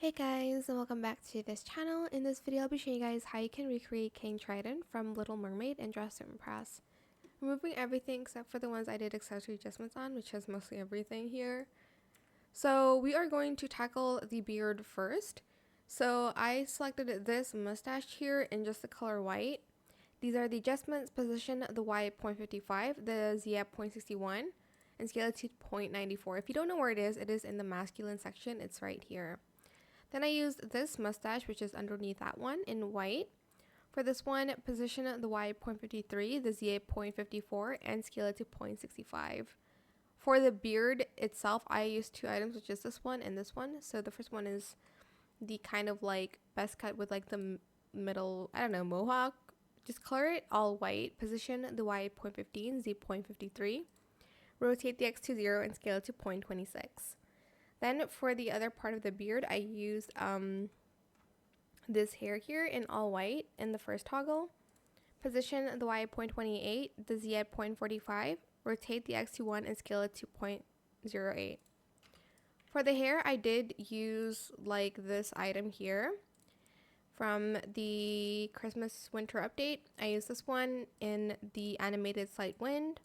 Hey guys, and welcome back to this channel. In this video, I'll be showing you guys how you can recreate King Triton from Little Mermaid and Dress to Impress. Removing everything except for the ones I did accessory adjustments on, which is mostly everything here. So we are going to tackle the beard first. So I selected this mustache here in just the color white. These are the adjustments: position the Y at 0.55, the Z at 0.61, and scale it to 0.94. If you don't know where it is in the masculine section. It's right here. Then I used this mustache, which is underneath that one, in white. For this one, position the Y at 0.53, the Z at 0.54, and scale it to 0.65. For the beard itself, I used two items, which is this one and this one. So the first one is the kind of like best cut with like the middle, I don't know, mohawk. Just color it all white. Position the Y at 0.15, Z 0.53. Rotate the X to 0 and scale it to 0.26. Then for the other part of the beard, I used this hair here in all white in the first toggle. Position the Y at 0.28, the Z at 0.45, rotate the X to 1 and scale it to 0.08. For the hair, I did use like this item here from the Christmas winter update. I used this one in the animated slight wind.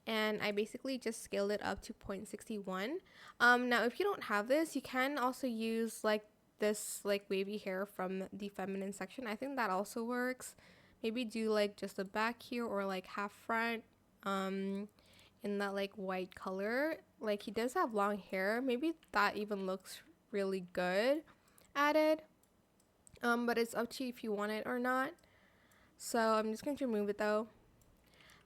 And I basically just scaled it up to 0.61. Now if you don't have this, you can also use like this like wavy hair from the feminine section. I think that also works. Maybe do like just the back here or like half front in that like white color. Like he does have long hair. Maybe that even looks really good added. But it's up to you if you want it or not. So I'm just going to remove it though.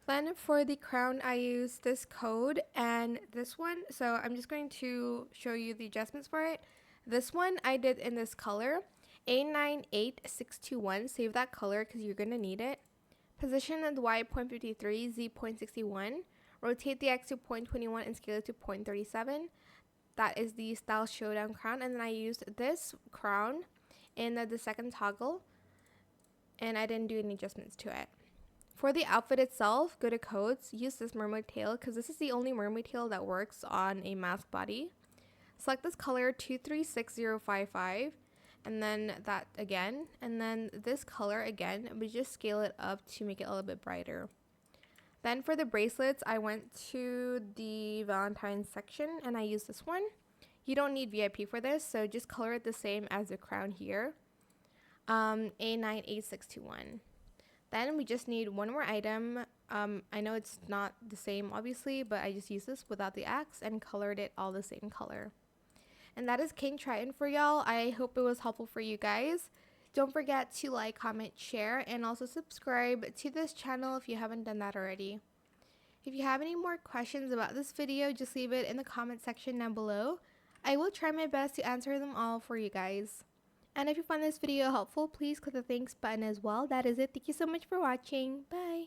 Then for the crown, I used this code and this one. So I'm just going to show you the adjustments for it. This one I did in this color, A98621. Save that color because you're going to need it. Position the Y at 0.53, Z 0.61. Rotate the X to 0.21 and scale it to 0.37. That is the Style Showdown crown. And then I used this crown in the second toggle. And I didn't do any adjustments to it. For the outfit itself, go to codes, use this mermaid tail because this is the only mermaid tail that works on a mask body. Select this color 236055 and then that again, and then this color again, but just scale it up to make it a little bit brighter. Then for the bracelets, I went to the Valentine's section and I used this one. You don't need VIP for this, so just color it the same as the crown here. A98621. Then we just need one more item. I know it's not the same obviously, but I just used this without the axe and colored it all the same color. And that is King Triton for y'all. I hope it was helpful for you guys. Don't forget to like, comment, share, and also subscribe to this channel if you haven't done that already. If you have any more questions about this video, just leave it in the comment section down below. I will try my best to answer them all for you guys. And if you found this video helpful, please click the thanks button as well. That is it. Thank you so much for watching. Bye.